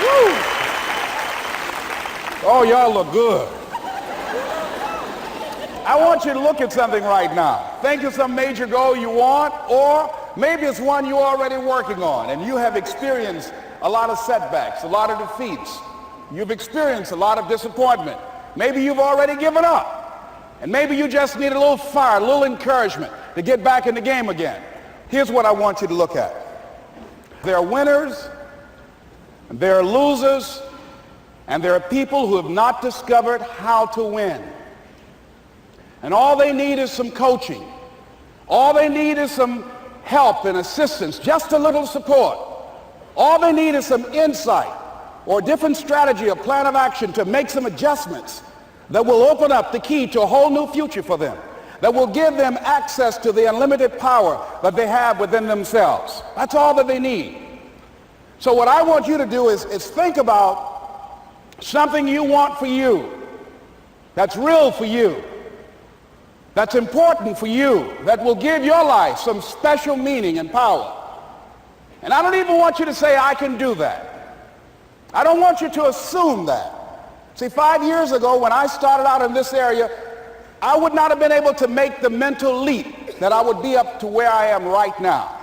Woo. Oh, y'all look good. I want you to look at something right now. Think of some major goal you want, or maybe it's one you're already working on and you have experienced a lot of setbacks, a lot of defeats. You've experienced a lot of disappointment. Maybe you've already given up. And maybe you just need a little fire, a little encouragement to get back in the game again. Here's what I want you to look at. There are winners, and there are losers, and there are people who have not discovered how to win. And all they need is some coaching. All they need is some help and assistance, just a little support. All they need is some insight or a different strategy, a plan of action to make some adjustments that will open up the key to a whole new future for them, that will give them access to the unlimited power that they have within themselves. That's all that they need. So what I want you to do is think about something you want for you, that's real for you, that's important for you, that will give your life some special meaning and power. And I don't even want you to say, I can do that. I don't want you to assume that. See, 5 years ago when I started out in this area, I would not have been able to make the mental leap that I would be up to where I am right now.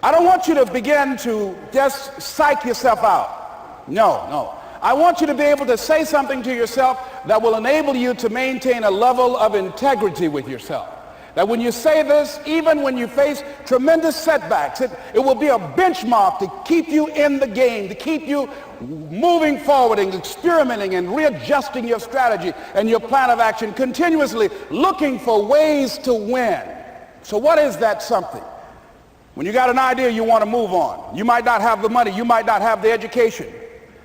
I don't want you to begin to just psych yourself out. No. I want you to be able to say something to yourself that will enable you to maintain a level of integrity with yourself. That when you say this, even when you face tremendous setbacks, it will be a benchmark to keep you in the game, to keep you moving forward and experimenting and readjusting your strategy and your plan of action, continuously looking for ways to win. So what is that something? When you got an idea you want to move on, you might not have the money, you might not have the education,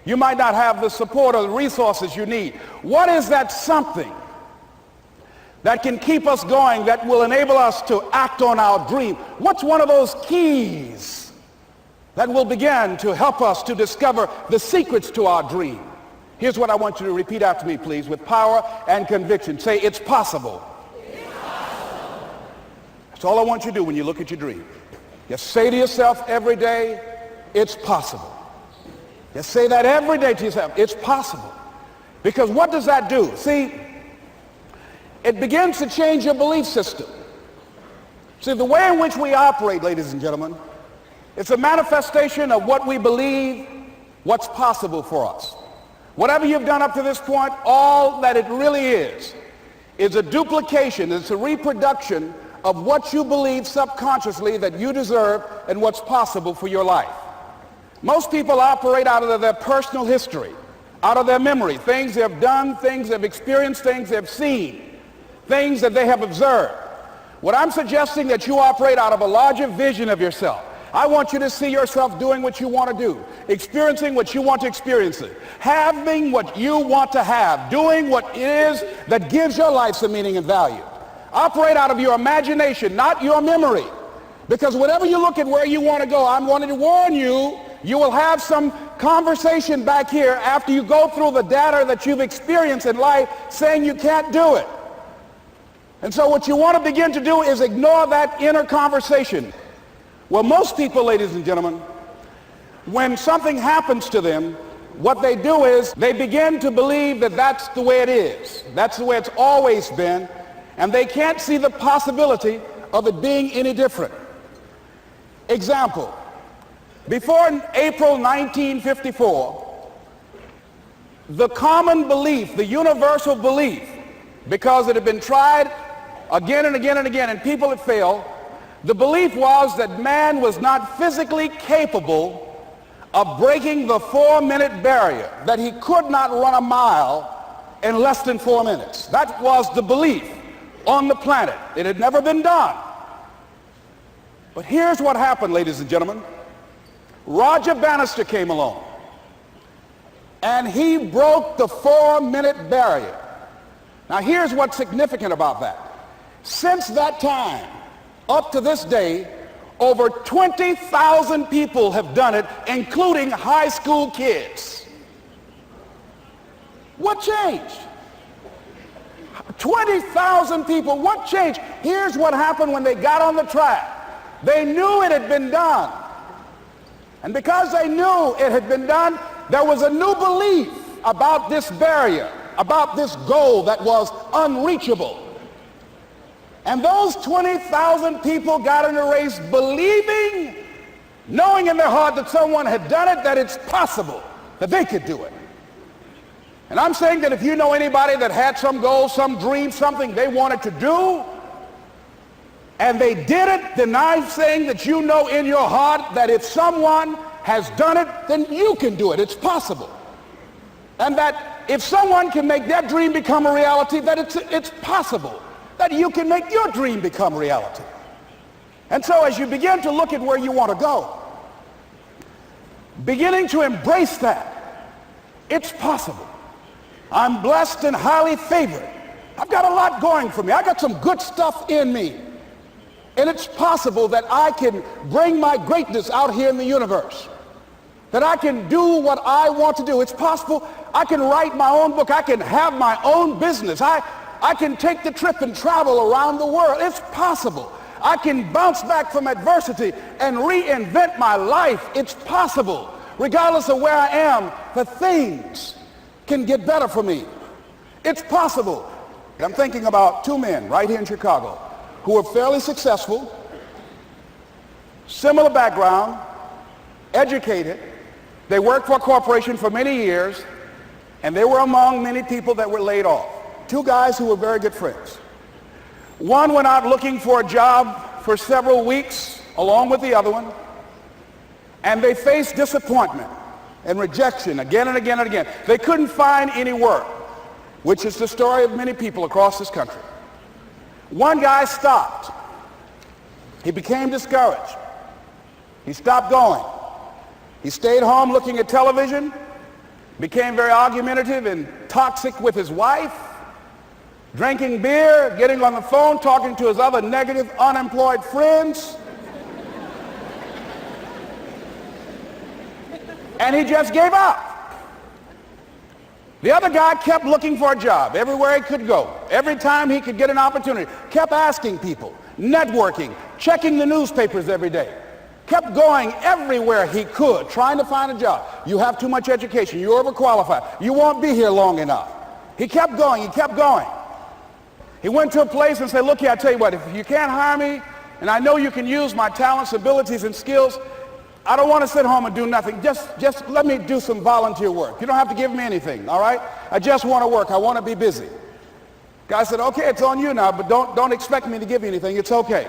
you might not have the support or the resources you need. What is that something that can keep us going, that will enable us to act on our dream? What's one of those keys that will begin to help us to discover the secrets to our dream? Here's what I want you to repeat after me, please, with power and conviction. Say, it's possible. It's possible. That's all I want you to do when you look at your dream. Just say to yourself every day, it's possible. Just say that every day to yourself, it's possible. Because what does that do? See, it begins to change your belief system. See, the way in which we operate, ladies and gentlemen, it's a manifestation of what we believe, what's possible for us. Whatever you've done up to this point, all that it really is a duplication, it's a reproduction of what you believe subconsciously that you deserve and what's possible for your life. Most people operate out of their personal history, out of their memory, things they've done, things they've experienced, things they've seen, things that they have observed. What I'm suggesting that you operate out of a larger vision of yourself. I want you to see yourself doing what you want to do, experiencing what you want to experience, having what you want to have, doing what it is that gives your life some meaning and value. Operate out of your imagination, not your memory. Because whenever you look at where you want to go, I'm wanting to warn you, you will have some conversation back here after you go through the data that you've experienced in life saying you can't do it. And so what you want to begin to do is ignore that inner conversation. Well, most people, ladies and gentlemen, when something happens to them, what they do is they begin to believe that that's the way it is. That's the way it's always been. And they can't see the possibility of it being any different. Example, before April 1954, the common belief, the universal belief, because it had been tried again and again and again and people had failed, the belief was that man was not physically capable of breaking the 4-minute barrier, that he could not run a mile in less than 4 minutes. That was the belief on the planet. It had never been done. But here's what happened, ladies and gentlemen. Roger Bannister came along, and he broke the 4-minute barrier. Now here's what's significant about that. Since that time, up to this day, over 20,000 people have done it, including high school kids. What changed? 20,000 people. What changed? Here's what happened when they got on the track. They knew it had been done. And because they knew it had been done, there was a new belief about this barrier, about this goal that was unreachable. And those 20,000 people got in the race believing, knowing in their heart that someone had done it, that it's possible, that they could do it. And I'm saying that if you know anybody that had some goal, some dream, something they wanted to do, and they did it, then I'm saying that you know in your heart that if someone has done it, then you can do it. It's possible. And that if someone can make their dream become a reality, that it's possible that you can make your dream become reality. And so as you begin to look at where you want to go, beginning to embrace that, it's possible. I'm blessed and highly favored. I've got a lot going for me. I got some good stuff in me. And it's possible that I can bring my greatness out here in the universe. That I can do what I want to do. It's possible I can write my own book. I can have my own business. I can take the trip and travel around the world. It's possible. I can bounce back from adversity and reinvent my life. It's possible. Regardless of where I am, the things can get better for me. It's possible. I'm thinking about two men right here in Chicago who were fairly successful, similar background, educated. They worked for a corporation for many years, and they were among many people that were laid off. Two guys who were very good friends. One went out looking for a job for several weeks along with the other one, and they faced disappointment and rejection again and again and again. They couldn't find any work, which is the story of many people across this country. One guy stopped. He became discouraged. He stopped going. He stayed home looking at television, became very argumentative and toxic with his wife, drinking beer, getting on the phone, talking to his other negative, unemployed friends. And he just gave up. The other guy kept looking for a job everywhere he could go. Every time he could get an opportunity, kept asking people, networking, checking the newspapers every day. Kept going everywhere he could, trying to find a job. You have too much education. You're overqualified. You won't be here long enough. He kept going. He kept going. He went to a place and said, look here, I tell you what, if you can't hire me, and I know you can use my talents, abilities, and skills, I don't want to sit home and do nothing. Just let me do some volunteer work. You don't have to give me anything, all right? I just want to work. I want to be busy. Guy said, okay, it's on you now, but don't expect me to give you anything. It's okay.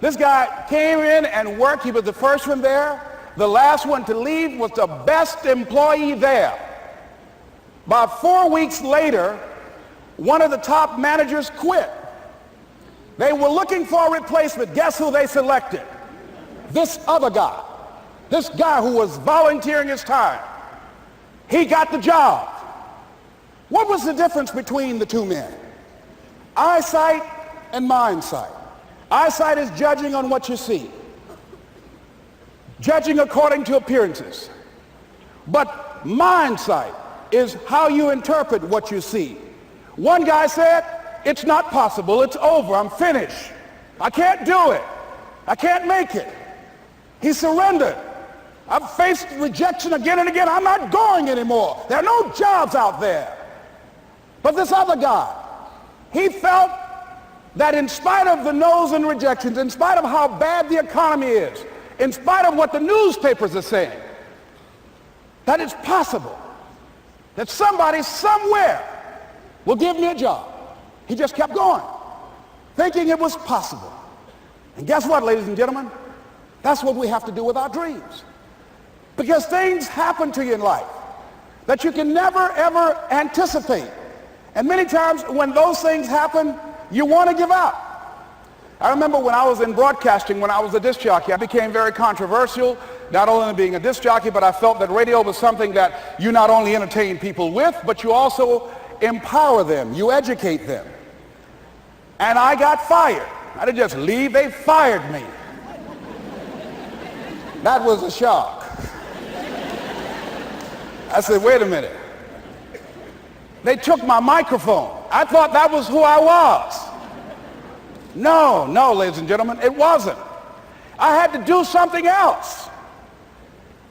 This guy came in and worked. He was the first one there. The last one to leave was the best employee there. About 4 weeks later, one of the top managers quit. They were looking for a replacement. Guess who they selected? This other guy. This guy who was volunteering his time. He got the job. What was the difference between the two men? Eyesight and mindsight. Eyesight is judging on what you see. Judging according to appearances. But mindsight is how you interpret what you see. One guy said, it's not possible. It's over. I'm finished. I can't do it. I can't make it. He surrendered. I've faced rejection again and again. I'm not going anymore. There are no jobs out there. But this other guy, he felt that in spite of the no's and rejections, in spite of how bad the economy is, in spite of what the newspapers are saying, that it's possible that somebody somewhere will give me a job. He just kept going, thinking it was possible. And guess what, ladies and gentlemen? That's what we have to do with our dreams. Because things happen to you in life that you can never, ever anticipate. And many times when those things happen, you want to give up. I remember when I was in broadcasting, when I was a disc jockey, I became very controversial, not only being a disc jockey, but I felt that radio was something that you not only entertain people with, but you also empower them, you educate them. And I got fired. I didn't just leave, they fired me. That was a shock. I said, wait a minute. They took my microphone. I thought that was who I was. No, ladies and gentlemen, it wasn't. I had to do something else.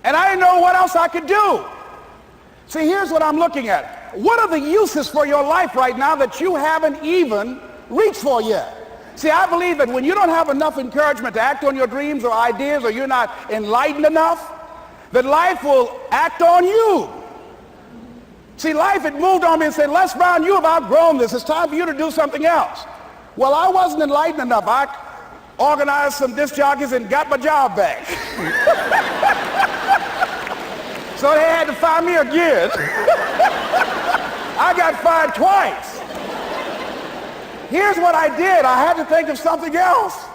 And I didn't know what else I could do. See, here's what I'm looking at. What are the uses for your life right now that you haven't even reached for yet? See, I believe that when you don't have enough encouragement to act on your dreams or ideas, or you're not enlightened enough, that life will act on you. See, life had moved on me and said, Les Brown, you have outgrown this. It's time for you to do something else. Well, I wasn't enlightened enough. I organized some disc jockeys and got my job back. So they had to fire me again. I got fired twice. Here's what I did. I had to think of something else.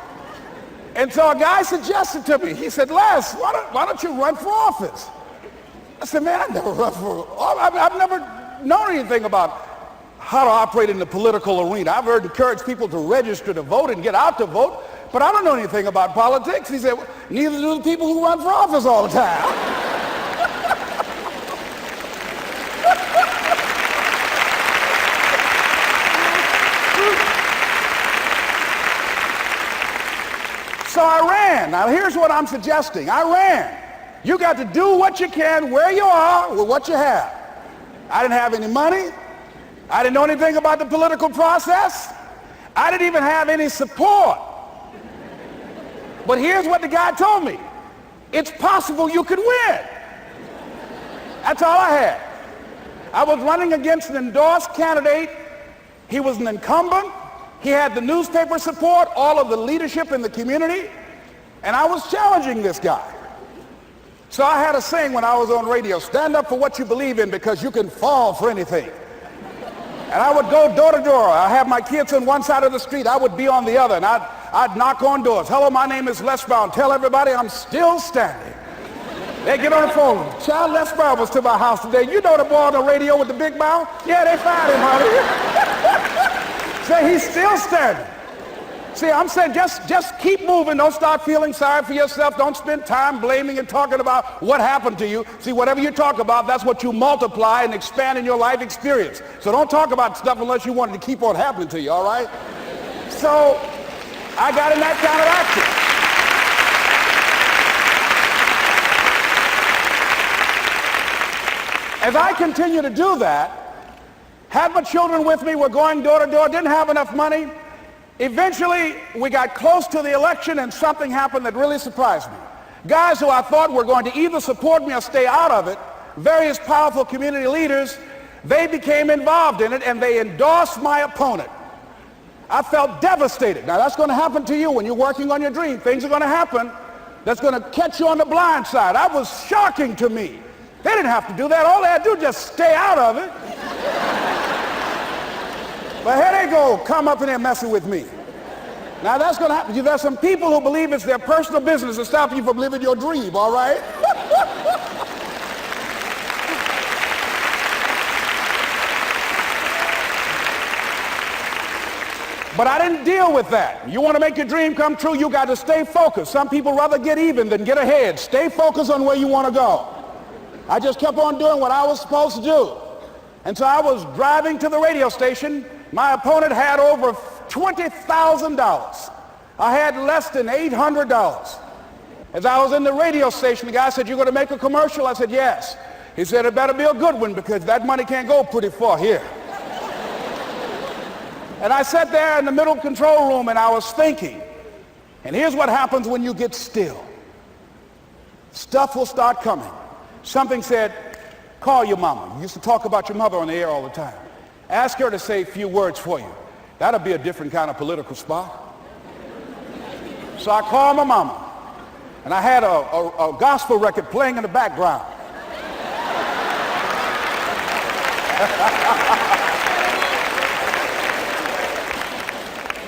And so a guy suggested to me, he said, Les, why don't you run for office? I said, man, I've never run for office. I've never known anything about how to operate in the political arena. I've heard encourage people to register to vote and get out to vote, but I don't know anything about politics. He said, well, neither do the people who run for office all the time. So I ran. Now here's what I'm suggesting. I ran. You got to do what you can where you are with what you have. I didn't have any money. I didn't know anything about the political process. I didn't even have any support. But here's what the guy told me. It's possible you could win. That's all I had. I was running against an endorsed candidate. He was an incumbent. He had the newspaper support, all of the leadership in the community, and I was challenging this guy. So I had a saying when I was on radio, stand up for what you believe in because you can fall for anything. And I would go door to door. I have my kids on one side of the street. I would be on the other, and I'd knock on doors. Hello, my name is Les Brown. Tell everybody I'm still standing. They get on the phone. Child, Les Brown was to my house today. You know the boy on the radio with the big mouth? Yeah, they fired him, honey. Say he's still standing. See, I'm saying just keep moving. Don't start feeling sorry for yourself. Don't spend time blaming and talking about what happened to you. See, whatever you talk about, that's what you multiply and expand in your life experience. So don't talk about stuff unless you want it to keep on happening to you, all right? So I got in that kind of action. As I continue to do that, had my children with me, we're going door to door, didn't have enough money. Eventually, we got close to the election and something happened that really surprised me. Guys who I thought were going to either support me or stay out of it, various powerful community leaders, they became involved in it and they endorsed my opponent. I felt devastated. Now that's going to happen to you when you're working on your dream. Things are going to happen that's going to catch you on the blind side. That was shocking to me. They didn't have to do that. All they had to do was just stay out of it. But here they go, come up in there messing with me. Now that's going to happen. There's some people who believe it's their personal business to stop you from living your dream, all right? But I didn't deal with that. You want to make your dream come true, you got to stay focused. Some people rather get even than get ahead. Stay focused on where you want to go. I just kept on doing what I was supposed to do. And so I was driving to the radio station. My opponent had over $20,000. I had less than $800. As I was in the radio station, the guy said, "You're going to make a commercial?" I said, "Yes." He said, "It better be a good one because that money can't go pretty far here." And I sat there in the middle control room and I was thinking. And here's what happens when you get still. Stuff will start coming. Something said, "Call your mama." You used to talk about your mother on the air all the time. Ask her to say a few words for you. That'll be a different kind of political spot. So I called my mama. And I had a gospel record playing in the background.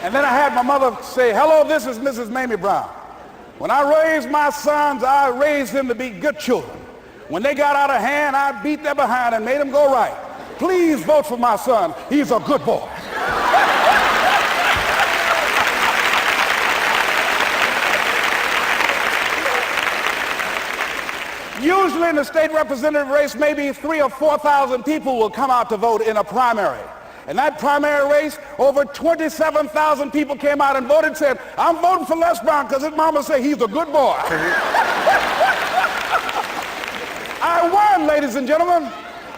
And then I had my mother say, "Hello, this is Mrs. Mamie Brown. When I raised my sons, I raised them to be good children. When they got out of hand, I beat their behind and made them go right. Please vote for my son. He's a good boy." Usually in the state representative race, maybe 3,000 or 4,000 people will come out to vote in a primary. In that primary race, over 27,000 people came out and voted and said, I'm voting for Les Brown because his mama said he's a good boy. I won, ladies and gentlemen.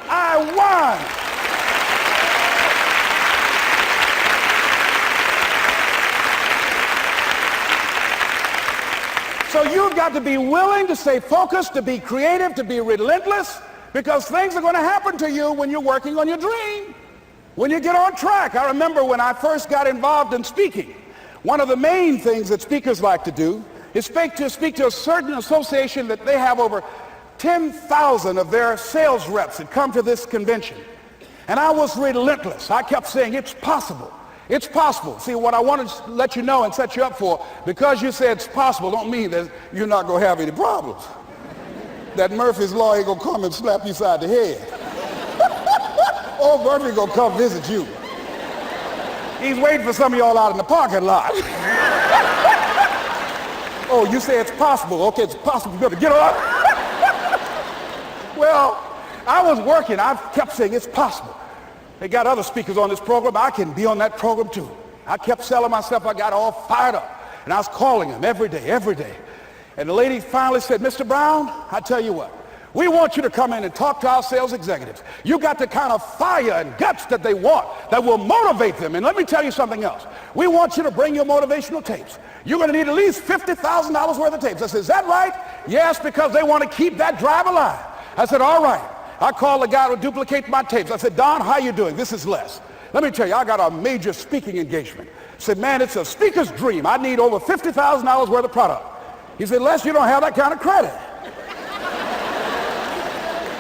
I won. So you've got to be willing to stay focused, to be creative, to be relentless, because things are going to happen to you when you're working on your dream, when you get on track. I remember when I first got involved in speaking, one of the main things that speakers like to do is speak to a certain association that they have over 10,000 of their sales reps that come to this convention. And I was relentless. I kept saying, it's possible. It's possible. See, what I want to let you know and set you up for, because you say it's possible, don't mean that you're not going to have any problems. That Murphy's Law ain't going to come and slap you side the head. Oh, Murphy going to come visit you. He's waiting for some of y'all out in the parking lot. Oh, you say it's possible. Okay, it's possible. You better get up. Well, I was working. I kept saying it's possible. They got other speakers on this program. I can be on that program too. I kept selling myself. I got all fired up. And I was calling them every day. And the lady finally said, Mr. Brown, I tell you what, we want you to come in and talk to our sales executives. You got the kind of fire and guts that they want that will motivate them. And let me tell you something else. We want you to bring your motivational tapes. You're going to need at least $50,000 worth of tapes. I said, is that right? Yes, because they want to keep that drive alive. I said, all right. I called the guy to duplicate my tapes. I said, Don, how you doing? This is Les. Let me tell you, I got a major speaking engagement. I said, man, it's a speaker's dream. I need over $50,000 worth of product. He said, Les, you don't have that kind of credit.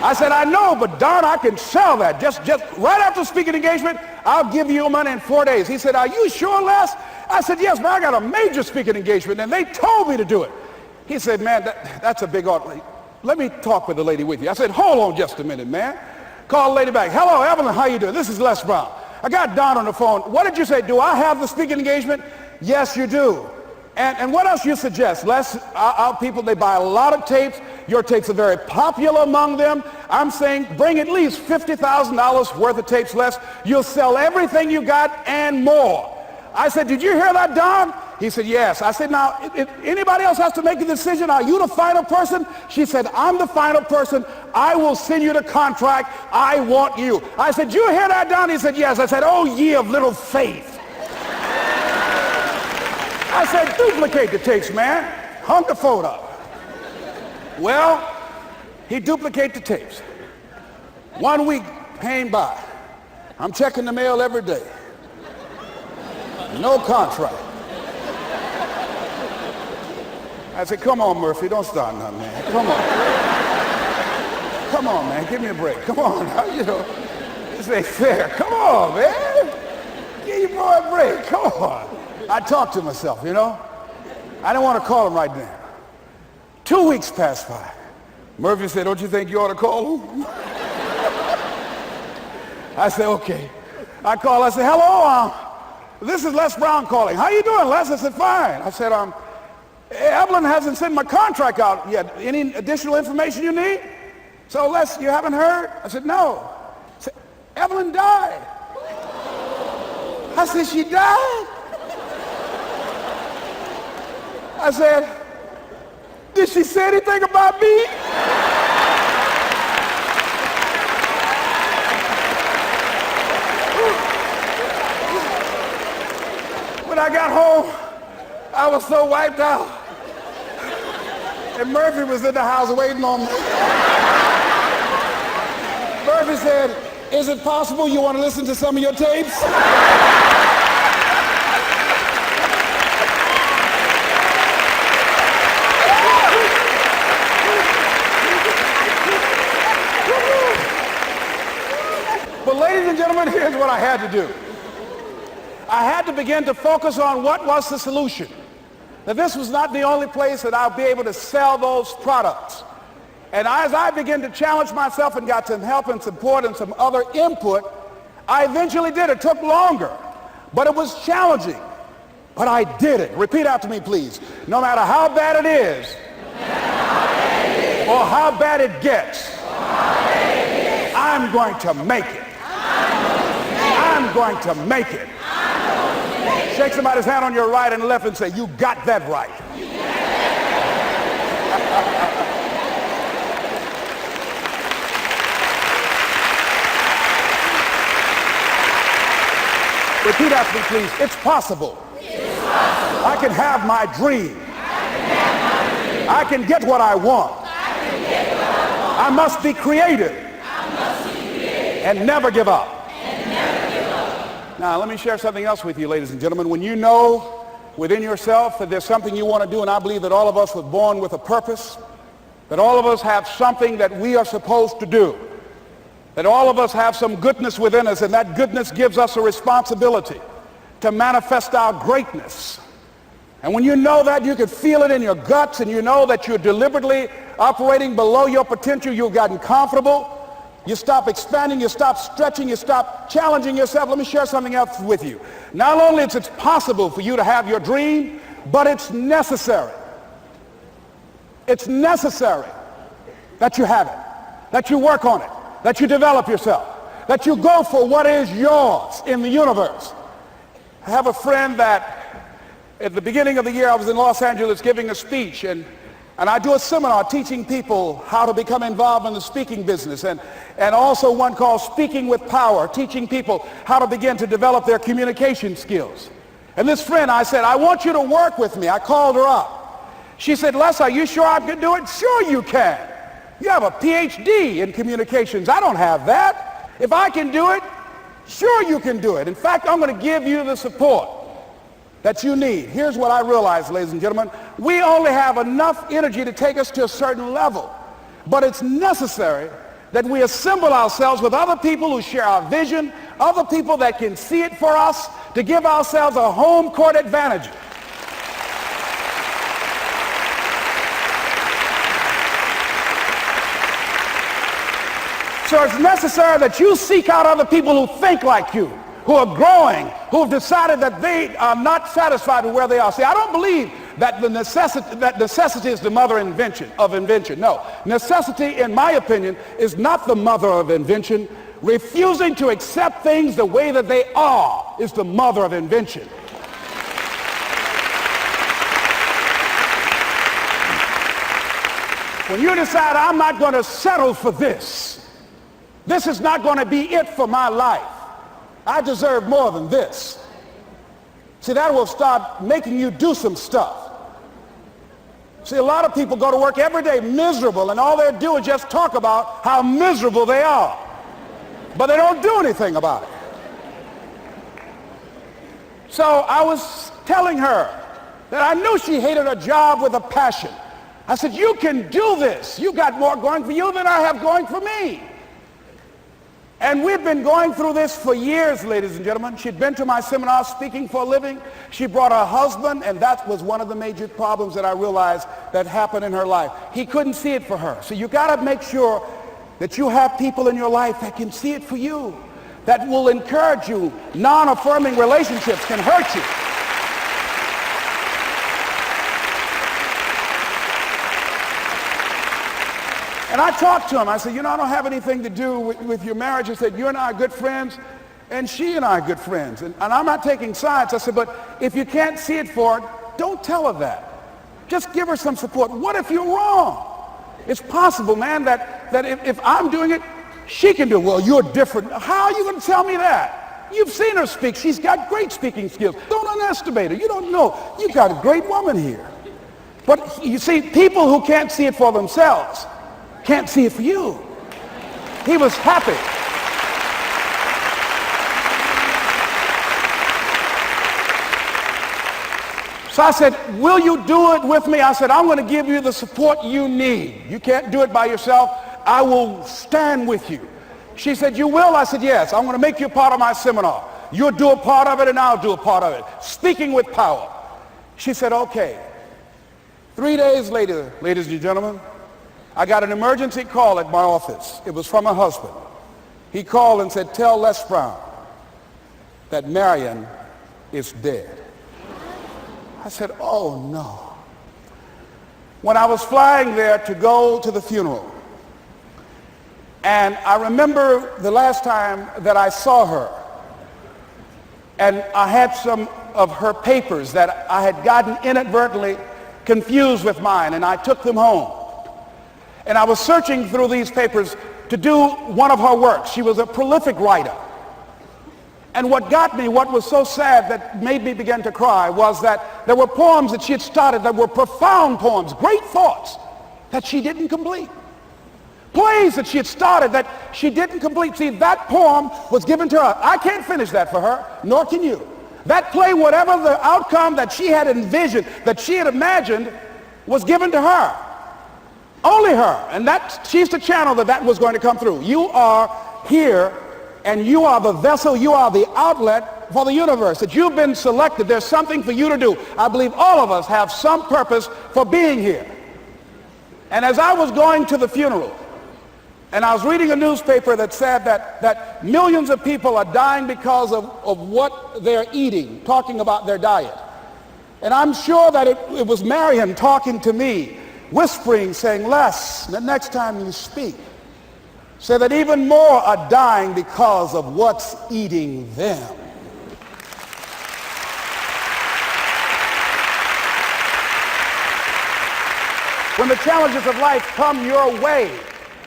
I said, I know, but Don, I can sell that. Just right after speaking engagement, I'll give you your money in 4 days. He said, are you sure, Les? I said, yes, man, I got a major speaking engagement, and they told me to do it. He said, man, that's a big order. Let me talk with the lady with you. I said, hold on just a minute, man. Call the lady back. Hello, Evelyn, how you doing? This is Les Brown. I got Don on the phone. What did you say? Do I have the speaking engagement? Yes, you do. And what else you suggest? Les, our people, they buy a lot of tapes. Your tapes are very popular among them. I'm saying bring at least $50,000 worth of tapes, Les. You'll sell everything you got and more. I said, did you hear that, Don? He said, yes. I said, now, if anybody else has to make a decision, are you the final person? She said, I'm the final person. I will send you the contract. I want you. I said, did you hear that, Don? He said, yes. I said, oh, ye of little faith. I said, duplicate the tapes, man. Hung the phone up. Well, he duplicated the tapes. 1 week came by. I'm checking the mail every day. No contract. I said, come on, Murphy, don't start nothing, man. Come on. Come on, man, give me a break. Come on, you know, this ain't fair. Come on, man. Give your boy a break. Come on. I talked to myself, you know. I didn't want to call him right now. 2 weeks passed by. Murphy said, don't you think you ought to call him? I said, okay. I called. I said, hello, this is Les Brown calling. How you doing, Les? I said, fine. I said, Evelyn hasn't sent my contract out yet. Any additional information you need? So, Les, you haven't heard? I said, no. I said, Evelyn died. I said, she died? I said, did she say anything about me? When I got home, I was so wiped out. And Murphy was in the house waiting on me. Murphy said, is it possible you want to listen to some of your tapes? But ladies and gentlemen, here's what I had to do. I had to begin to focus on what was the solution. That this was not the only place that I'll be able to sell those products. And as I began to challenge myself and got some help and support and some other input, I eventually did. It took longer, but it was challenging. But I did it. Repeat after me, please. No matter how bad it is, or how bad it gets, I'm going to make it. I'm going to make it. Shake somebody's hand on your right and left and say, you got that right. Repeat after me, please. It's possible. I can have my dream. I can get what I want. I must be creative and never give up. Now, let me share something else with you, ladies and gentlemen. When you know within yourself that there's something you want to do, and I believe that all of us were born with a purpose, that all of us have something that we are supposed to do, that all of us have some goodness within us, and that goodness gives us a responsibility to manifest our greatness. And when you know that, you can feel it in your guts, and you know that you're deliberately operating below your potential, you've gotten comfortable, you stop expanding, you stop stretching, you stop challenging yourself. Let me share something else with you. Not only is it possible for you to have your dream, but it's necessary. It's necessary that you have it, that you work on it, that you develop yourself, that you go for what is yours in the universe. I have a friend that at the beginning of the year I was in Los Angeles giving a speech, and I do a seminar teaching people how to become involved in the speaking business, and also one called Speaking with Power, teaching people how to begin to develop their communication skills. And this friend, I said, I want you to work with me. I called her up. She said, Les, are you sure I can do it? Sure you can. You have a PhD in communications. I don't have that. If I can do it, sure you can do it. In fact, I'm going to give you the support that you need. Here's what I realize, ladies and gentlemen. We only have enough energy to take us to a certain level. But it's necessary that we assemble ourselves with other people who share our vision, other people that can see it for us, to give ourselves a home court advantage. So it's necessary that you seek out other people who think like you, who are growing, who have decided that they are not satisfied with where they are. See, I don't believe that necessity is the mother of invention. No, necessity, in my opinion, is not the mother of invention. Refusing to accept things the way that they are is the mother of invention. When you decide, I'm not going to settle for this, this is not going to be it for my life, I deserve more than this. See, that will start making you do some stuff. See, a lot of people go to work every day miserable, and all they do is just talk about how miserable they are. But they don't do anything about it. So I was telling her that I knew she hated her job with a passion. I said, you can do this. You got more going for you than I have going for me. And we've been going through this for years, ladies and gentlemen. She'd been to my seminar speaking for a living. She brought her husband, and that was one of the major problems that I realized that happened in her life. He couldn't see it for her. So you got to make sure that you have people in your life that can see it for you, that will encourage you. Non-affirming relationships can hurt you. And I talked to him. I said, I don't have anything to do with your marriage. I said, you and I are good friends, and she and I are good friends. And I'm not taking sides. I said, but if you can't see it for her, don't tell her that. Just give her some support. What if you're wrong? It's possible, man, that if I'm doing it, she can do it. Well, you're different. How are you going to tell me that? You've seen her speak. She's got great speaking skills. Don't underestimate her. You don't know. You've got a great woman here. But you see, people who can't see it for themselves can't see it for you. He was happy. So I said, will you do it with me? I said, I'm going to give you the support you need. You can't do it by yourself. I will stand with you. She said, you will? I said, yes. I'm going to make you part of my seminar. You'll do a part of it, and I'll do a part of it. Speaking with Power. She said, okay. 3 days later, ladies and gentlemen, I got an emergency call at my office. It was from her husband. He called and said, tell Les Brown that Marion is dead. I said, oh no. when I was flying there to go to the funeral. And I remember the last time that I saw her, and I had some of her papers that I had gotten inadvertently confused with mine, and I took them home. And I was searching through these papers to do one of her works. She was a prolific writer. And what got me, what was so sad that made me begin to cry, was that there were poems that she had started that were profound poems, great thoughts that she didn't complete. Plays that she had started that she didn't complete. See, that poem was given to her. I can't finish that for her, nor can you. That play, whatever the outcome that she had envisioned, that she had imagined, was given to her. Only her. And she's the channel that was going to come through. You are here, and you are the vessel, you are the outlet for the universe. That you've been selected. There's something for you to do. I believe all of us have some purpose for being here. And as I was going to the funeral, and I was reading a newspaper that said that millions of people are dying because of what they're eating, talking about their diet. And I'm sure that it was Marion talking to me, whispering, saying, Les, the next time you speak, say that even more are dying because of what's eating them. When the challenges of life come your way,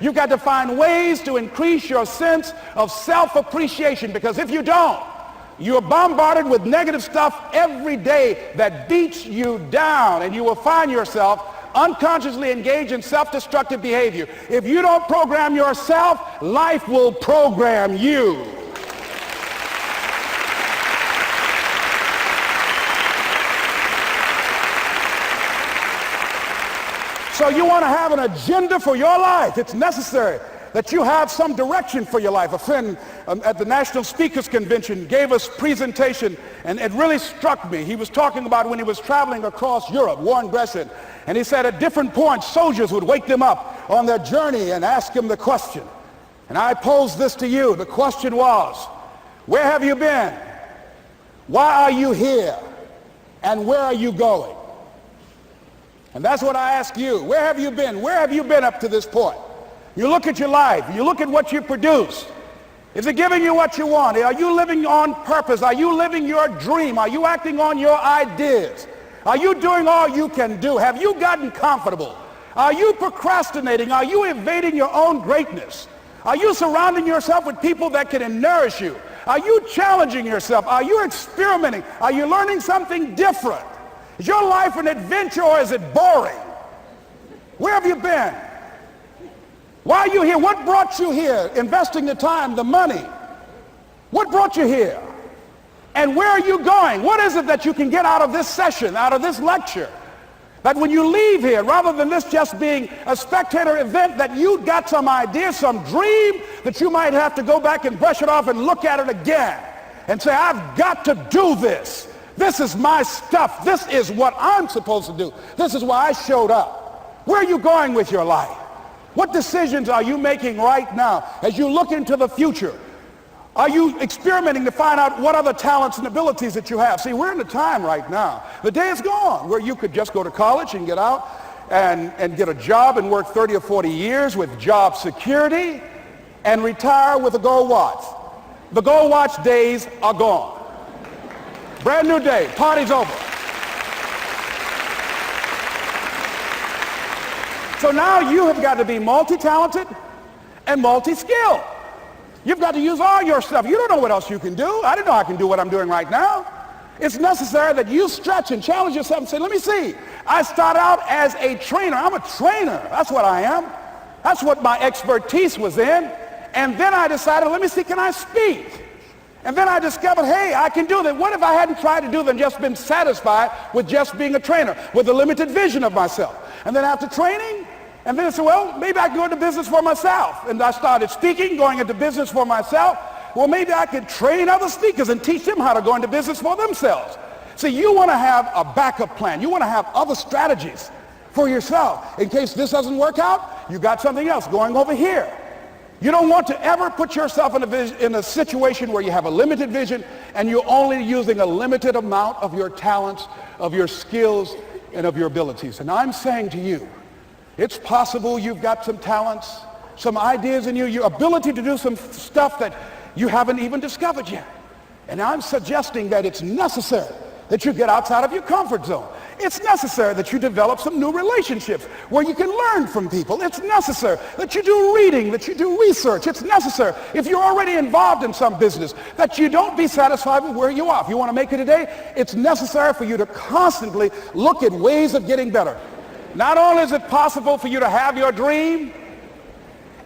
you've got to find ways to increase your sense of self-appreciation, because if you don't, you're bombarded with negative stuff every day that beats you down, and you will find yourself unconsciously engaged in self-destructive behavior. If you don't program yourself, life will program you. So you want to have an agenda for your life. It's necessary that you have some direction for your life. A friend at the National Speakers Convention gave us a presentation, and it really struck me. He was talking about when he was traveling across Europe, Warren Gresham, and he said at different points, soldiers would wake them up on their journey and ask him the question. And I pose this to you. The question was, where have you been? Why are you here? And where are you going? And that's what I ask you. Where have you been? Where have you been up to this point? You look at your life. You look at what you produce. Is it giving you what you want? Are you living on purpose? Are you living your dream? Are you acting on your ideas? Are you doing all you can do? Have you gotten comfortable? Are you procrastinating? Are you evading your own greatness? Are you surrounding yourself with people that can nourish you? Are you challenging yourself? Are you experimenting? Are you learning something different? Is your life an adventure, or is it boring? Where have you been? Why are you here? What brought you here? Investing the time, the money. What brought you here? And where are you going? What is it that you can get out of this session, out of this lecture? That when you leave here, rather than this just being a spectator event, that you got some idea, some dream, that you might have to go back and brush it off and look at it again and say, I've got to do this. This is my stuff. This is what I'm supposed to do. This is why I showed up. Where are you going with your life? What decisions are you making right now as you look into the future? Are you experimenting to find out what other talents and abilities that you have? See, we're in a time right now. The day is gone where you could just go to college and get out and get a job and work 30 or 40 years with job security and retire with a gold watch. The gold watch days are gone. Brand new day. Party's over. So now you have got to be multi-talented and multi-skilled. You've got to use all your stuff. You don't know what else you can do. I didn't know I can do what I'm doing right now. It's necessary that you stretch and challenge yourself and say, let me see. I start out as a trainer. I'm a trainer. That's what I am. That's what my expertise was in. And then I decided, let me see, can I speak? And then I discovered, hey, I can do that. What if I hadn't tried to do that and just been satisfied with just being a trainer, with a limited vision of myself? And then after training, and then I said, well, maybe I can go into business for myself. And I started speaking, going into business for myself. Well, maybe I could train other speakers and teach them how to go into business for themselves. See, you want to have a backup plan. You want to have other strategies for yourself. In case this doesn't work out, you got something else going over here. You don't want to ever put yourself in a situation where you have a limited vision and you're only using a limited amount of your talents, of your skills, and of your abilities. And I'm saying to you, it's possible you've got some talents, some ideas in you, your ability to do some stuff that you haven't even discovered yet. And I'm suggesting that it's necessary that you get outside of your comfort zone. It's necessary that you develop some new relationships where you can learn from people. It's necessary that you do reading, that you do research. It's necessary, if you're already involved in some business, that you don't be satisfied with where you are. If you want to make it today, it's necessary for you to constantly look at ways of getting better. Not only is it possible for you to have your dream,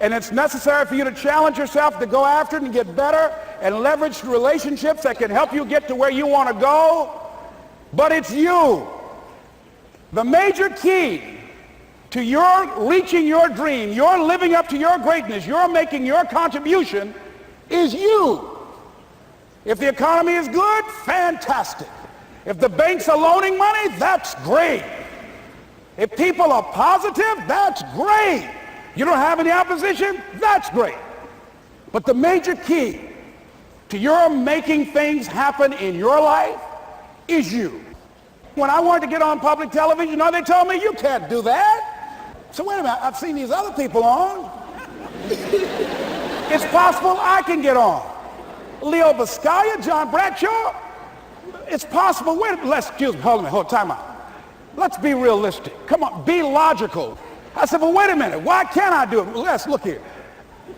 and it's necessary for you to challenge yourself to go after it and get better and leverage relationships that can help you get to where you want to go, but it's you. The major key to your reaching your dream, your living up to your greatness, your making your contribution is you. If the economy is good, fantastic. If the banks are loaning money, that's great. If people are positive, that's great. You don't have any opposition, that's great. But the major key to your making things happen in your life is you. When I wanted to get on public television, they told me, you can't do that. So wait a minute, I've seen these other people on. It's possible I can get on. Leo Biscaya, John Bradshaw, it's possible. Excuse me, hold on, time out. Let's be realistic. Come on, be logical. I said, well, wait a minute, why can't I do it? Let's look here.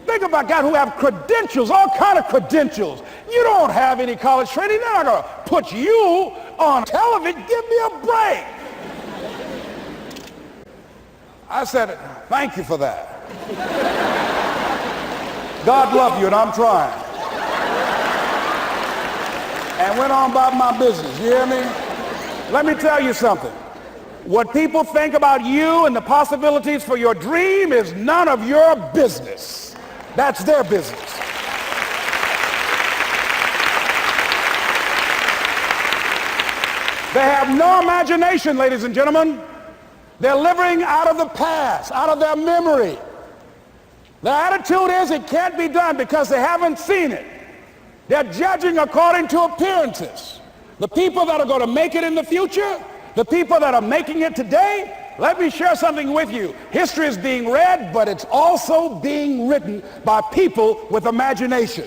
Think about guys who have credentials, all kind of credentials. You don't have any college training. They're not going to put you on television. Give me a break. I said, thank you for that. God love you, and I'm trying. And went on about my business. You hear me? Let me tell you something. What people think about you and the possibilities for your dream is none of your business. That's their business. They have no imagination, ladies and gentlemen. They're living out of the past, out of their memory. Their attitude is it can't be done because they haven't seen it. They're judging according to appearances. The people that are going to make it in the future, the people that are making it today, let me share something with you. History is being read, but it's also being written by people with imagination.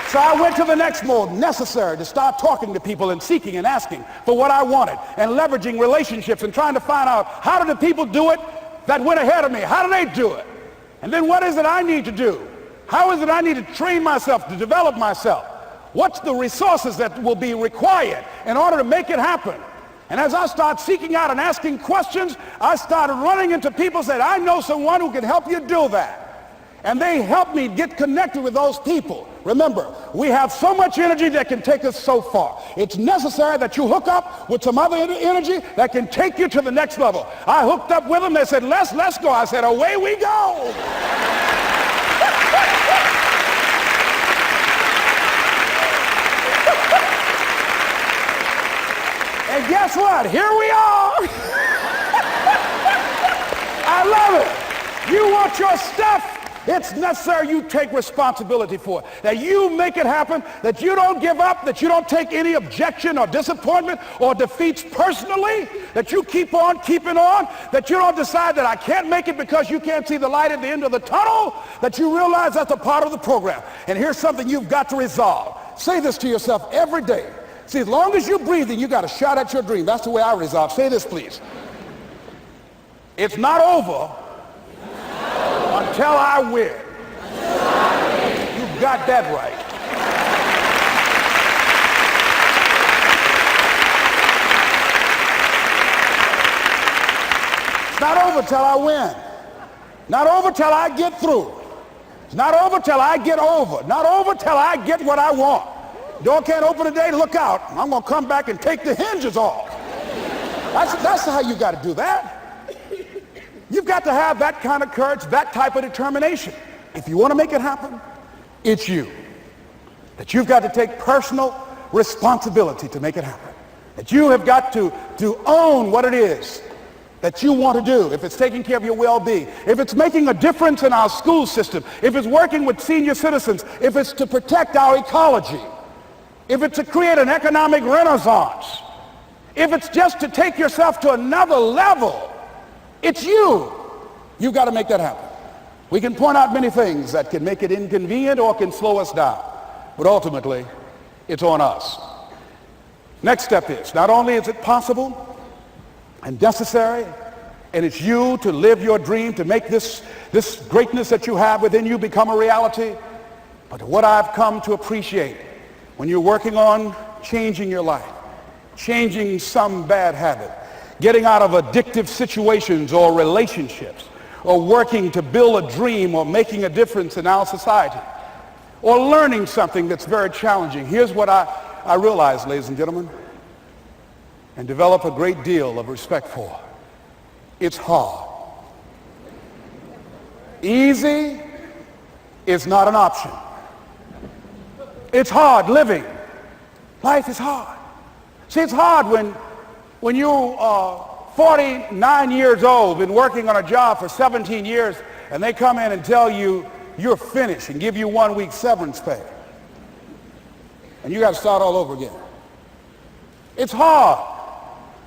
So I went to the next mode, necessary to start talking to people and seeking and asking for what I wanted and leveraging relationships and trying to find out how do the people do it that went ahead of me? How do they do it? And then what is it I need to do? How is it I need to train myself, to develop myself? What's the resources that will be required in order to make it happen? And as I start seeking out and asking questions, I started running into people who said, I know someone who can help you do that. And they helped me get connected with those people. Remember, we have so much energy that can take us so far. It's necessary that you hook up with some other energy that can take you to the next level. I hooked up with them. They said, let's go. I said, away we go. And guess what? Here we are. I love it. You want your stuff? It's necessary you take responsibility for it, that you make it happen, that you don't give up, that you don't take any objection or disappointment or defeats personally, that you keep on keeping on, that you don't decide that I can't make it because you can't see the light at the end of the tunnel, that you realize that's a part of the program. And here's something you've got to resolve. Say this to yourself every day. See, as long as you're breathing, you got a shot at your dream. That's the way I resolve. Say this, please. It's not over until I win. You got that right. It's not over till I win. Not over till I get through. It's not over till I get over. Not over till I get what I want. Door can't open today, look out. I'm going to come back and take the hinges off. That's how you got to do that. You've got to have that kind of courage, that type of determination. If you want to make it happen, it's you. That you've got to take personal responsibility to make it happen. That you have got to own what it is that you want to do, if it's taking care of your well-being, if it's making a difference in our school system, if it's working with senior citizens, if it's to protect our ecology, if it's to create an economic renaissance, if it's just to take yourself to another level, it's you. You've got to make that happen. We can point out many things that can make it inconvenient or can slow us down, but ultimately, it's on us. Next step is, not only is it possible and necessary, and it's you to live your dream, to make this greatness that you have within you become a reality, but what I've come to appreciate when you're working on changing your life, changing some bad habit, getting out of addictive situations or relationships, or working to build a dream or making a difference in our society, or learning something that's very challenging. Here's what I realize, ladies and gentlemen, and develop a great deal of respect for. It's hard. Easy is not an option. It's hard living. Life is hard. See, it's hard when you are 49 years old, been working on a job for 17 years, and they come in and tell you you're finished and give you 1 week severance pay. And you got to start all over again. It's hard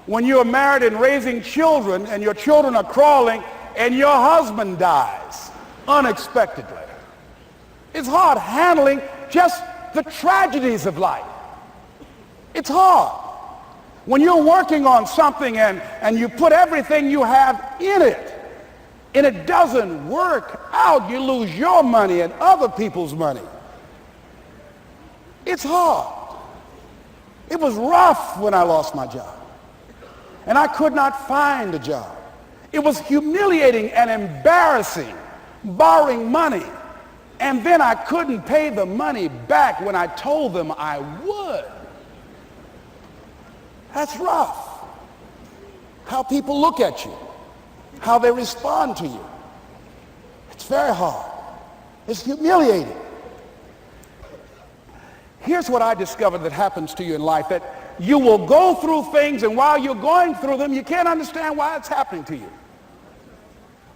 when you are married and raising children and your children are crawling and your husband dies unexpectedly. It's hard handling just the tragedies of life. It's hard when you're working on something and you put everything you have in it and it doesn't work out. You lose your money and other people's money. It's hard. It was rough when I lost my job. And I could not find a job. It was humiliating and embarrassing, borrowing money. And then I couldn't pay the money back when I told them I would. That's rough. How people look at you, how they respond to you. It's very hard. It's humiliating. Here's what I discovered that happens to you in life, that you will go through things, and while you're going through them, you can't understand why it's happening to you.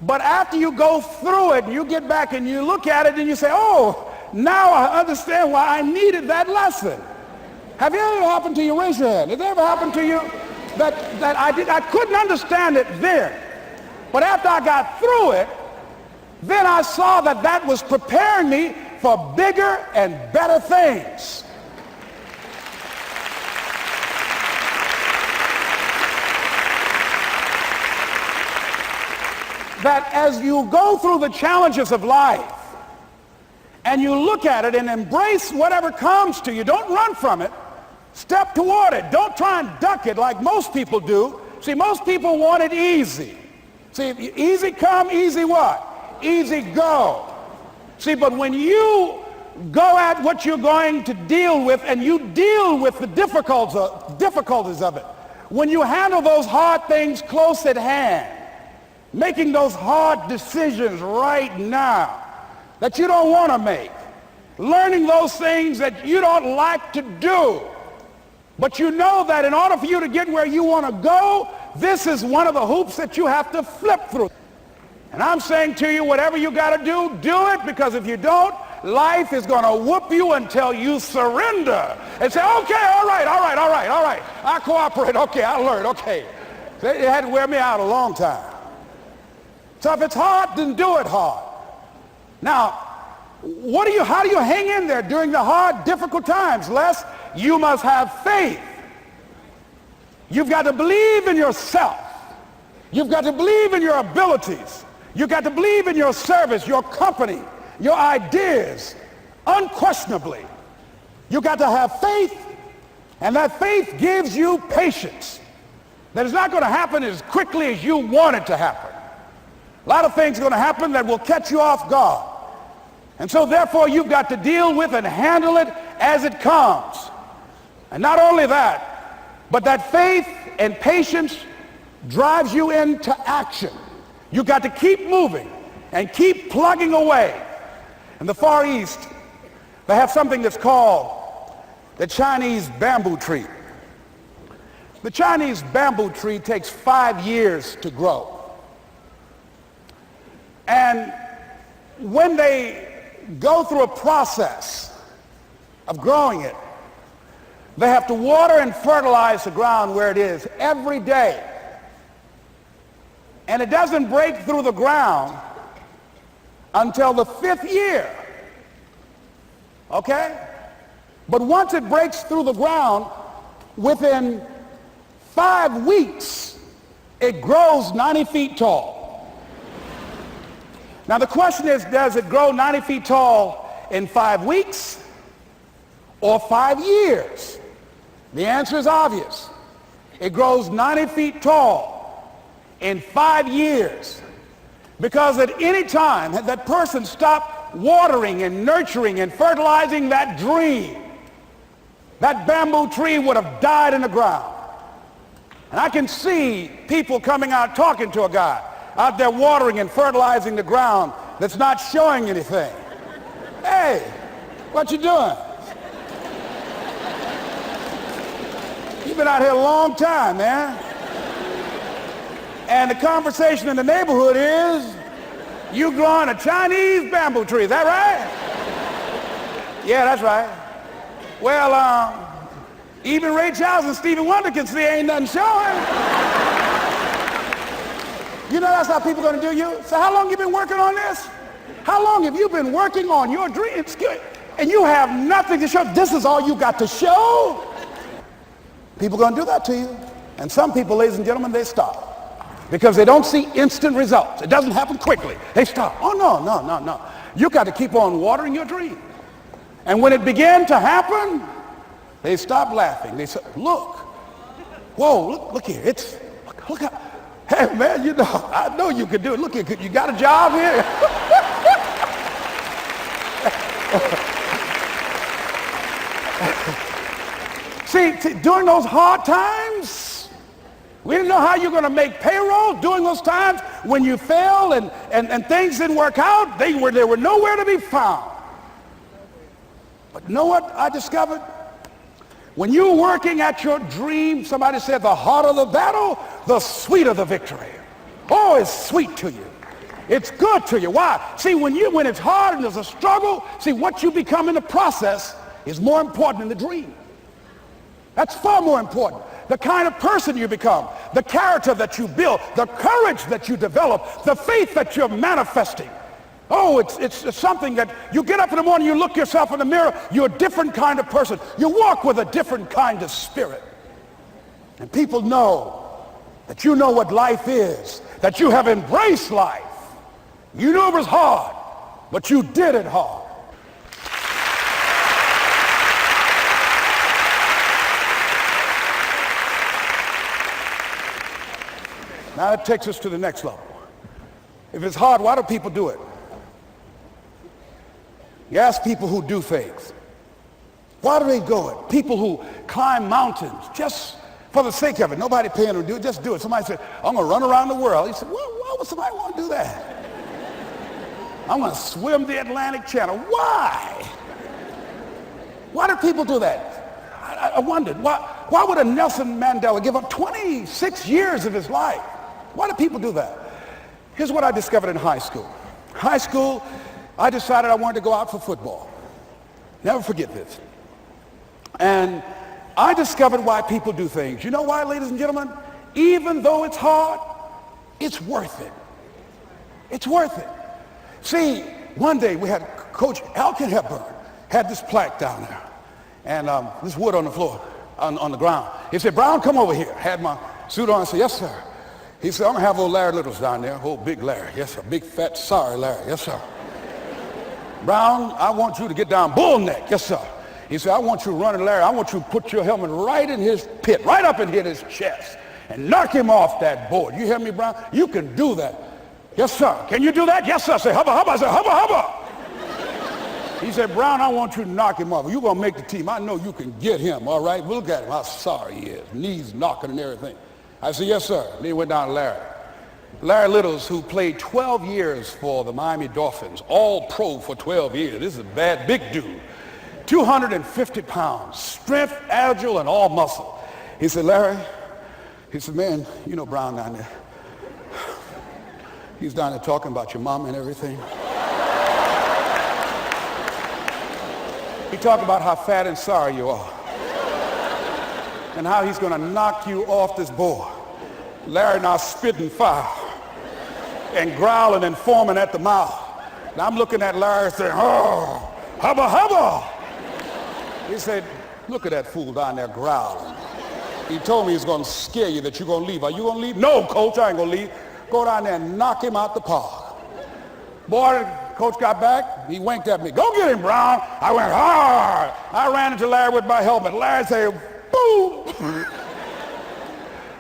But after you go through it, and you get back and you look at it and you say, oh, now I understand why I needed that lesson. Have you ever happened to you? Raise your hand. Has it ever happened to you that I couldn't understand it then, but after I got through it, then I saw that that was preparing me for bigger and better things. That as you go through the challenges of life and you look at it and embrace whatever comes to you, don't run from it. Step toward it. Don't try and duck it like most people do. See, most people want it easy. See, easy come, easy what? Easy go. See, but when you go at what you're going to deal with and you deal with the difficulties of it, when you handle those hard things close at hand, making those hard decisions right now that you don't want to make, learning those things that you don't like to do, but you know that in order for you to get where you want to go, this is one of the hoops that you have to flip through. And I'm saying to you, whatever you got to do, do it, because if you don't, life is going to whoop you until you surrender and say, okay, all right, I cooperate, okay, I learned, okay. They had to wear me out a long time. So if it's hard, then do it hard. Now, how do you hang in there during the hard, difficult times? Les, you must have faith. You've got to believe in yourself. You've got to believe in your abilities. You've got to believe in your service, your company, your ideas, unquestionably. You've got to have faith, and that faith gives you patience. That is not going to happen as quickly as you want it to happen. A lot of things are going to happen that will catch you off guard. And so therefore you've got to deal with and handle it as it comes. And not only that, but that faith and patience drives you into action. You've got to keep moving and keep plugging away. In the Far East, they have something that's called the Chinese bamboo tree. The Chinese bamboo tree takes 5 years to grow. And when they go through a process of growing it, they have to water and fertilize the ground where it is every day. And it doesn't break through the ground until the 5th year. Okay? But once it breaks through the ground, within 5 weeks, it grows 90 feet tall. Now the question is, does it grow 90 feet tall in 5 weeks or 5 years? The answer is obvious. It grows 90 feet tall in 5 years. Because at any time had that person stopped watering and nurturing and fertilizing that dream, that bamboo tree would have died in the ground. And I can see people coming out talking to a guy out there watering and fertilizing the ground that's not showing anything. Hey, what you doing? You've been out here a long time, man. And the conversation in the neighborhood is, you growing a Chinese bamboo tree, is that right? Yeah, that's right. Well, even Ray Charles and Stevie Wonder can see ain't nothing showing. You know that's how people are going to do you? So how long you been working on this? How long have you been working on your dreams? And you have nothing to show. This is all you got to show? People are going to do that to you. And some people, ladies and gentlemen, they stop. Because they don't see instant results. It doesn't happen quickly. They stop. Oh, no. You got to keep on watering your dream. And when it began to happen, they stopped laughing. They said, look. Whoa, look here. Look how. Hey, man, you know, I know you could do it. Look, you got a job here? See, during those hard times, we didn't know how you're going to make payroll. During those times when you failed and things didn't work out, they were nowhere to be found. But you know what I discovered? When you're working at your dream, somebody said the harder the battle, the sweeter the victory. Oh, it's sweet to you. It's good to you. Why? See, when it's hard and there's a struggle, see, what you become in the process is more important than the dream. That's far more important. The kind of person you become, the character that you build, the courage that you develop, the faith that you're manifesting. Oh, it's something that you get up in the morning, you look yourself in the mirror, you're a different kind of person. You walk with a different kind of spirit. And people know that you know what life is, that you have embraced life. You knew it was hard, but you did it hard. Now that takes us to the next level. If it's hard, why do people do it? You ask people who do things. Why do they go it? People who climb mountains just for the sake of it. Nobody paying them to do it. Just do it. Somebody said, I'm going to run around the world. He said, why would somebody want to do that? I'm going to swim the Atlantic Channel. Why? Why do people do that? I wondered, why would a Nelson Mandela give up 26 years of his life? Why do people do that? Here's what I discovered in high school. High school, I decided I wanted to go out for football. Never forget this. And I discovered why people do things. You know why, ladies and gentlemen? Even though it's hard, it's worth it. It's worth it. See, one day we had Coach Alkin Hepburn had this plaque down there and this wood on the floor, on the ground. He said, Brown, come over here. Had my suit on. I said, yes, sir. He said, I'm going to have old Larry Littles down there, old big Larry. Yes, sir. Big, fat, sorry Larry. Yes, sir. Brown, I want you to get down bull neck. Yes, sir. He said, I want you running Larry. I want you to put your helmet right in his pit, right up and hit his chest and knock him off that board. You hear me, Brown? You can do that. Yes, sir. Can you do that? Yes, sir. I say, hubba, hubba. I say, hubba, hubba. He said, Brown, I want you to knock him off. You're going to make the team. I know you can get him, all right? Look at him, how sorry he is. Knees knocking and everything. I said, yes, sir. Then he went down to Larry. Larry Littles, who played 12 years for the Miami Dolphins, all pro for 12 years. This is a bad, big dude. 250 pounds, strength, agile, and all muscle. He said, Larry, He said, man, you know Brown down there. He's down there talking about your mama and everything. He talked about how fat and sorry you are and how he's going to knock you off this board. Larry now spitting fire and growling and foaming at the mouth. And I'm looking at Larry saying, oh, hubba, hubba. He said, look at that fool down there growling. He told me he's going to scare you that you're going to leave. Are you going to leave? No, coach, I ain't going to leave. Go down there and knock him out the park. Boy, coach got back. He winked at me. Go get him, Brown. I went hard. I ran into Larry with my helmet. Larry said, boom.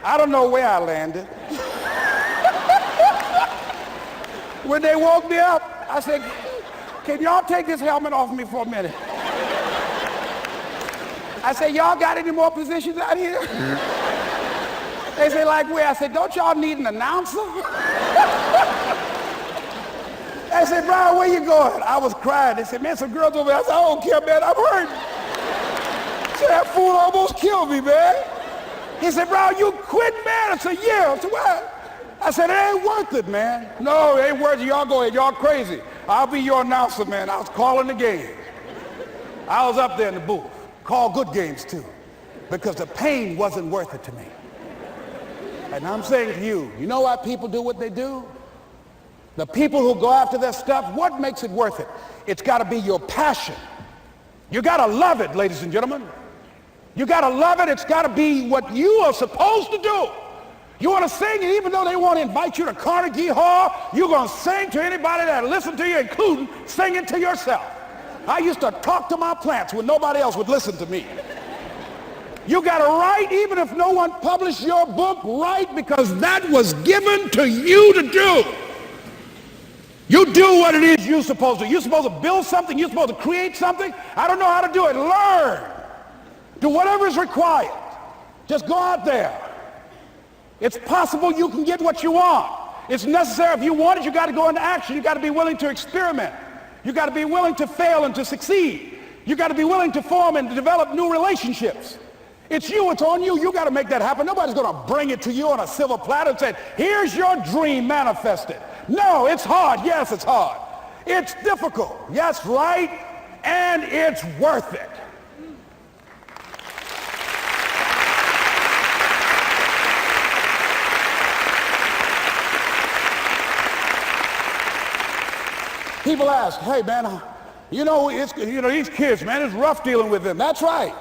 I don't know where I landed. When they woke me up, I said, can y'all take this helmet off me for a minute? I said, y'all got any more positions out here? They say, like where? I said, don't y'all need an announcer? They said, Brian, where you going? I was crying. They said, man, some girls over there. I said, I don't care, man, I'm hurt. So that fool almost killed me, man. He said, Brian, you quit, man? I said, yeah. I said, what? I said, it ain't worth it, man. No, it ain't worth it. Y'all go ahead. Y'all crazy. I'll be your announcer, man. I was calling the game. I was up there in the booth. Call good games, too, because the pain wasn't worth it to me. And I'm saying to you, you know why people do what they do? The people who go after their stuff, what makes it worth it? It's got to be your passion. You got to love it, ladies and gentlemen. You got to love it. It's got to be what you are supposed to do. You want to sing, and even though they want to invite you to Carnegie Hall, you're going to sing to anybody that listen to you, including singing to yourself. I used to talk to my plants when nobody else would listen to me. You got to write, even if no one published your book, write, because that was given to you to do. You do what it is you're supposed to. You're supposed to build something. You're supposed to create something. I don't know how to do it. Learn. Do whatever is required. Just go out there. It's possible you can get what you want. It's necessary. If you want it, you got to go into action. You got to be willing to experiment. You got to be willing to fail and to succeed. You got to be willing to form and to develop new relationships. It's you. It's on you. You got to make that happen. Nobody's going to bring it to you on a silver platter and say, here's your dream manifested. No, it's hard. Yes, it's hard. It's difficult. Yes, right. And it's worth it. People ask, hey, man, you know, these kids, man, it's rough dealing with them. That's right.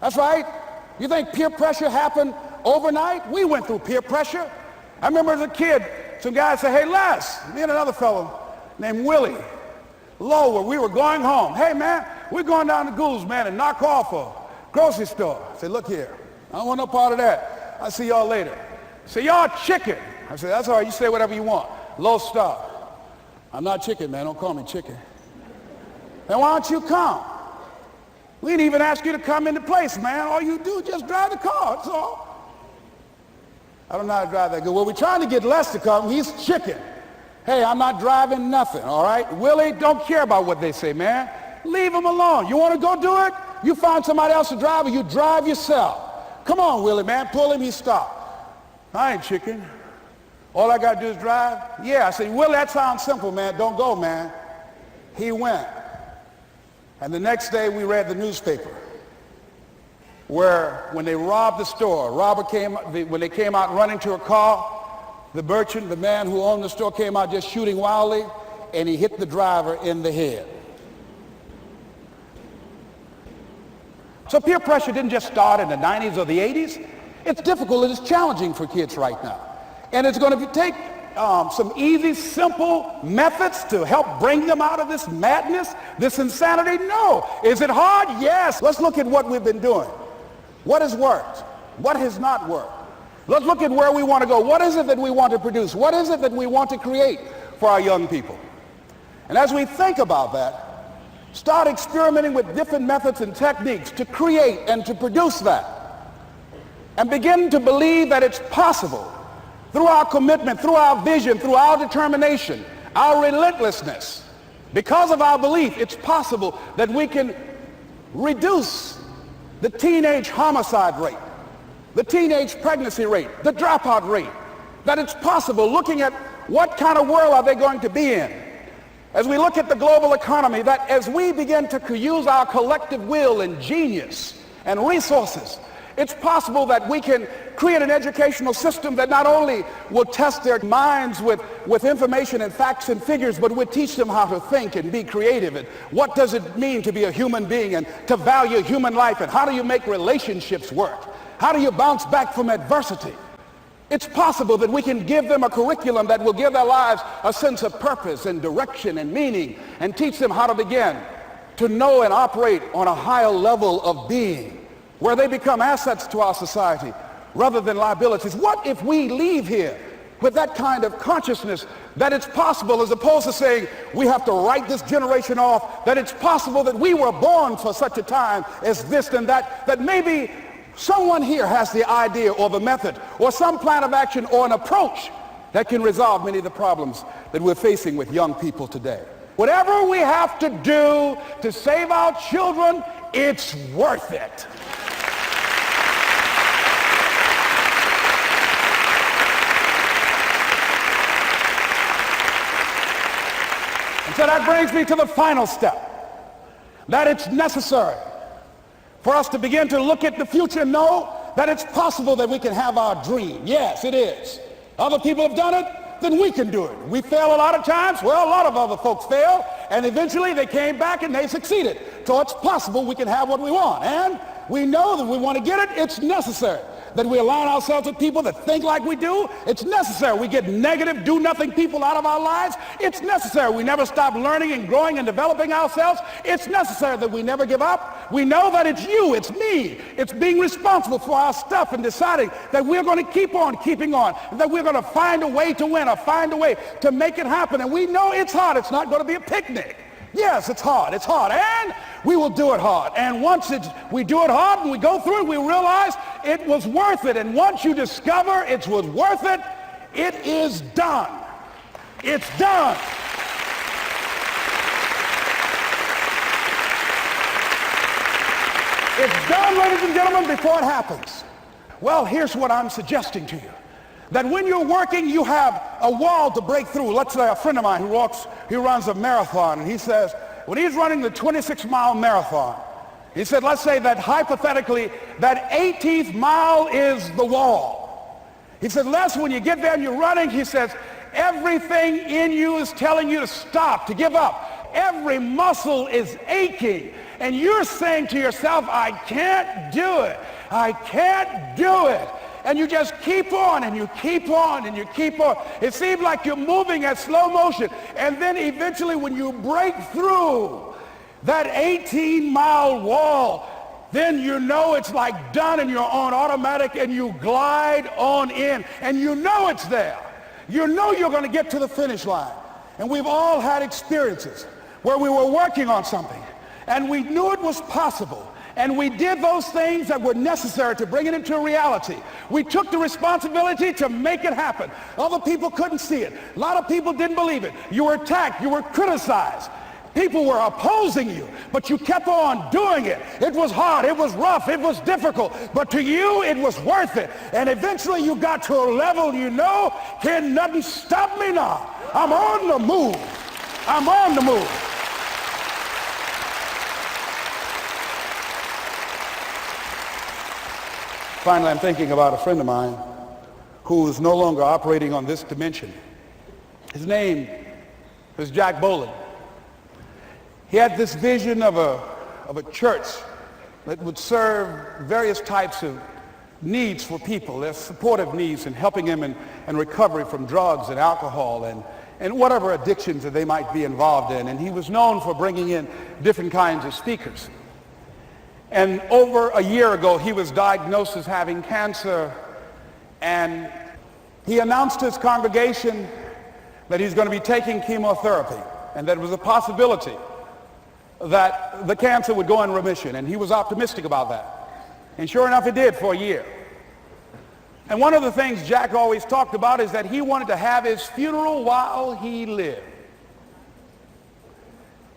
That's right. You think peer pressure happened overnight? We went through peer pressure. I remember as a kid, some guys said, hey, Les, me and another fellow named Willie Lower, we were going home. Hey, man, we're going down to Gould's, man, and knock off a grocery store. I said, look here, I don't want no part of that. I'll see y'all later. Say, y'all chicken. I said, that's all right, you say whatever you want. Low star. I'm not chicken, man. Don't call me chicken. Then why don't you come? We didn't even ask you to come into place, man. All you do is just drive the car, that's all. I don't know how to drive that good. Well, we're trying to get Les to come. He's chicken. Hey, I'm not driving nothing, all right? Willie, don't care about what they say, man. Leave him alone. You want to go do it? You find somebody else to drive, or you drive yourself. Come on, Willie, man. Pull him, he stopped. I ain't chicken. All I got to do is drive? Yeah. I said, Willie, that sounds simple, man. Don't go, man. He went. And the next day we read the newspaper where when they robbed the store, when they came out running to a car, the merchant, the man who owned the store, came out just shooting wildly, and he hit the driver in the head. So peer pressure didn't just start in the 90s or the 80s. It's difficult and it's challenging for kids right now. And it's going to take some easy, simple methods to help bring them out of this madness, this insanity? No. Is it hard? Yes. Let's look at what we've been doing. What has worked? What has not worked? Let's look at where we want to go. What is it that we want to produce? What is it that we want to create for our young people? And as we think about that, start experimenting with different methods and techniques to create and to produce that. And begin to believe that it's possible through our commitment, through our vision, through our determination, our relentlessness. Because of our belief, it's possible that we can reduce the teenage homicide rate, the teenage pregnancy rate, the dropout rate, that it's possible, looking at what kind of world are they going to be in. As we look at the global economy, that as we begin to use our collective will and genius and resources, it's possible that we can create an educational system that not only will test their minds with information and facts and figures, but will teach them how to think and be creative, and what does it mean to be a human being and to value human life, and how do you make relationships work? How do you bounce back from adversity? It's possible that we can give them a curriculum that will give their lives a sense of purpose and direction and meaning, and teach them how to begin to know and operate on a higher level of being, where they become assets to our society rather than liabilities. What if we leave here with that kind of consciousness that it's possible, as opposed to saying we have to write this generation off, that it's possible that we were born for such a time as this and that, that maybe someone here has the idea or the method or some plan of action or an approach that can resolve many of the problems that we're facing with young people today. Whatever we have to do to save our children, it's worth it. And so that brings me to the final step, that it's necessary for us to begin to look at the future and know that it's possible that we can have our dream. Yes, it is. Other people have done it, then we can do it. We fail a lot of times. Well, a lot of other folks fail, and eventually they came back and they succeeded. So it's possible we can have what we want. And we know that we want to get it. It's necessary that we align ourselves with people that think like we do. It's necessary we get negative, do-nothing people out of our lives. It's necessary we never stop learning and growing and developing ourselves. It's necessary that we never give up. We know that it's you, it's me. It's being responsible for our stuff and deciding that we're going to keep on keeping on, that we're going to find a way to win or find a way to make it happen. And we know it's hard. It's not going to be a picnic. Yes, it's hard, and we will do it hard. And once we do it hard and we go through it, we realize it was worth it. And once you discover it was worth it, it is done. It's done. It's done, ladies and gentlemen, before it happens. Well, here's what I'm suggesting to you. That when you're working, you have a wall to break through. Let's say a friend of mine he runs a marathon, and he says, when he's running the 26-mile marathon, he said, let's say that hypothetically, that 18th mile is the wall. He said, Les, when you get there and you're running, he says, everything in you is telling you to stop, to give up. Every muscle is aching, and you're saying to yourself, I can't do it. I can't do it. And you just keep on and you keep on and you keep on. It seems like you're moving at slow motion. And then eventually when you break through that 18-mile wall, then you know it's like done and you're on automatic and you glide on in. And you know it's there. You know you're going to get to the finish line. And we've all had experiences where we were working on something and we knew it was possible. And we did those things that were necessary to bring it into reality. We took the responsibility to make it happen. Other people couldn't see it. A lot of people didn't believe it. You were attacked. You were criticized. People were opposing you, but you kept on doing it. It was hard. It was rough. It was difficult. But to you, it was worth it. And eventually you got to a level you know, can nothing stop me now. I'm on the move. I'm on the move. Finally, I'm thinking about a friend of mine who is no longer operating on this dimension. His name is Jack Boland. He had this vision of a church that would serve various types of needs for people, their supportive needs and helping them in recovery from drugs and alcohol and whatever addictions that they might be involved in. And he was known for bringing in different kinds of speakers. And over a year ago, he was diagnosed as having cancer, and he announced to his congregation that he's going to be taking chemotherapy, and that it was a possibility that the cancer would go in remission, and he was optimistic about that. And sure enough, it did for a year. And one of the things Jack always talked about is that he wanted to have his funeral while he lived.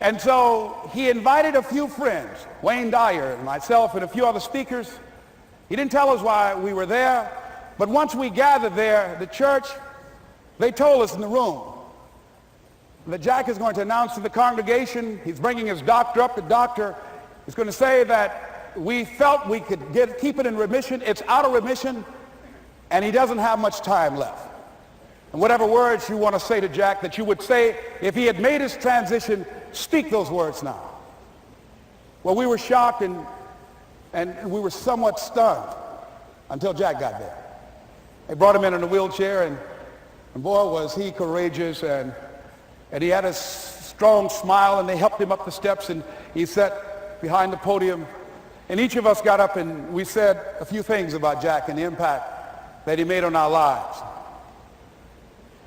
And so he invited a few friends, Wayne Dyer and myself and a few other speakers, He didn't tell us why we were there, but once we gathered there, the church, they told us in the room that Jack is going to announce to the congregation, he's bringing his doctor up. The doctor is going to say that we felt we could keep it in remission. It's out of remission, and he doesn't have much time left. And whatever words you want to say to Jack that you would say if he had made his transition, speak those words now. Well, we were shocked and we were somewhat stunned until Jack got there. They brought him in a wheelchair, and boy, was he courageous, and he had a strong smile, and they helped him up the steps, and he sat behind the podium. And each of us got up and we said a few things about Jack and the impact that he made on our lives.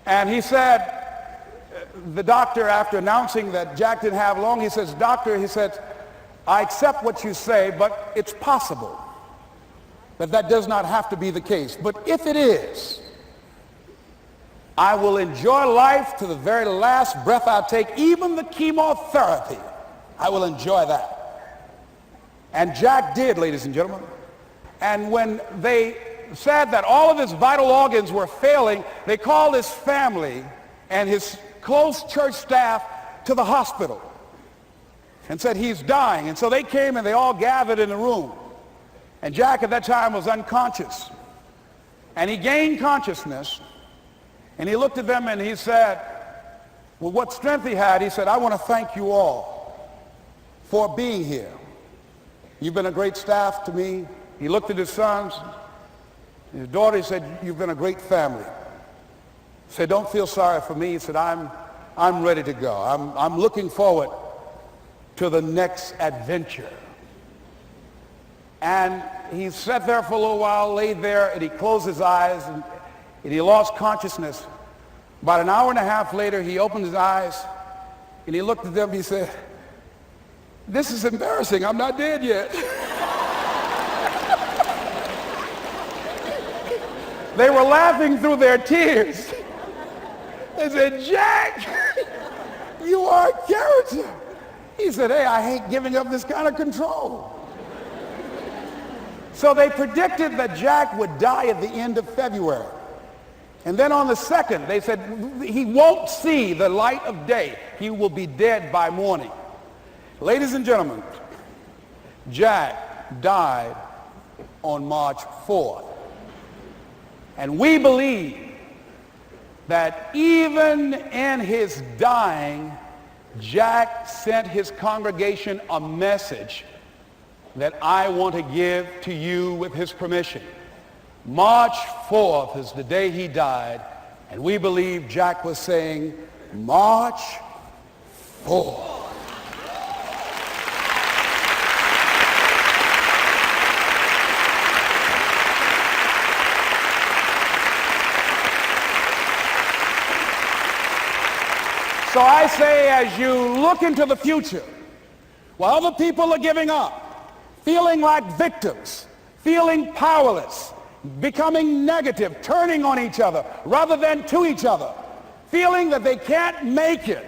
And he said, the doctor, after announcing that Jack didn't have long, he says, "Doctor," he said, "I accept what you say, but it's possible that does not have to be the case. But if it is, I will enjoy life to the very last breath I take, even the chemotherapy. I will enjoy that." And Jack did, ladies and gentlemen. And when they said that all of his vital organs were failing, they called his family and his close church staff to the hospital and said, "He's dying." And so they came and they all gathered in the room. And Jack at that time was unconscious. And he gained consciousness. And he looked at them and he said, with what strength he had, he said, "I want to thank you all for being here. You've been a great staff to me." He looked at his sons, his daughter. He said, "You've been a great family." He said, "Don't feel sorry for me." He said, I'm ready to go. I'm looking forward to the next adventure." And he sat there for a little while, laid there, and he closed his eyes, and he lost consciousness. About an hour and a half later, he opened his eyes, and he looked at them. He said, "This is embarrassing. I'm not dead yet." They were laughing through their tears. They said, "Jack, you are a character." He said, "Hey, I hate giving up this kind of control." So they predicted that Jack would die at the end of February. And then on the 2nd, they said, he won't see the light of day. He will be dead by morning. Ladies and gentlemen, Jack died on March 4th. And we believe that even in his dying, Jack sent his congregation a message that I want to give to you with his permission. March 4th is the day he died, and we believe Jack was saying, "March 4th." So I say, as you look into the future, while other people are giving up, feeling like victims, feeling powerless, becoming negative, turning on each other rather than to each other, feeling that they can't make it,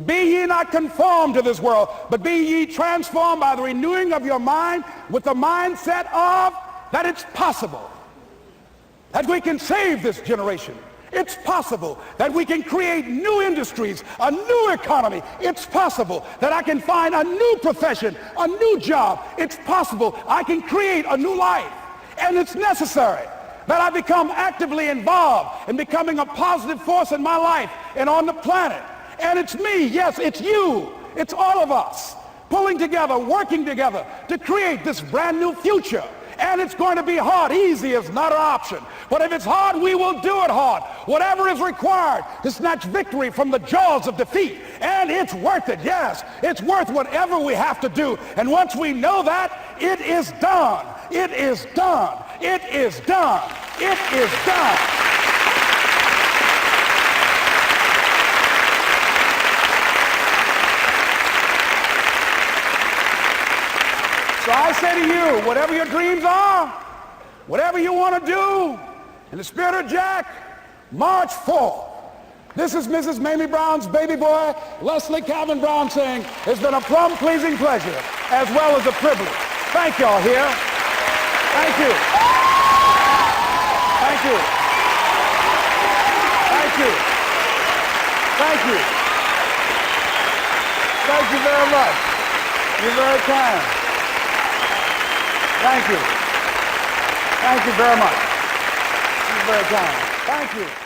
be ye not conformed to this world, but be ye transformed by the renewing of your mind with the mindset of that it's possible that we can save this generation. It's possible that we can create new industries, a new economy. It's possible that I can find a new profession, a new job. It's possible I can create a new life. And it's necessary that I become actively involved in becoming a positive force in my life and on the planet. And it's me, yes, it's you, it's all of us, pulling together, working together to create this brand new future. And it's going to be hard. Easy is not an option. But if it's hard, we will do it hard. Whatever is required to snatch victory from the jaws of defeat. And it's worth it, yes. It's worth whatever we have to do. And once we know that, it is done. It is done. It is done. It is done. So I say to you, whatever your dreams are, whatever you want to do, in the spirit of Jack, March 4th. This is Mrs. Mamie Brown's baby boy, Leslie Calvin Brown, saying, it's been a plumb pleasing pleasure as well as a privilege. Thank y'all here. Thank you. Thank you. Thank you. Thank you. Thank you very much. You're very kind. Thank you. Thank you very much. You're very kind. Thank you.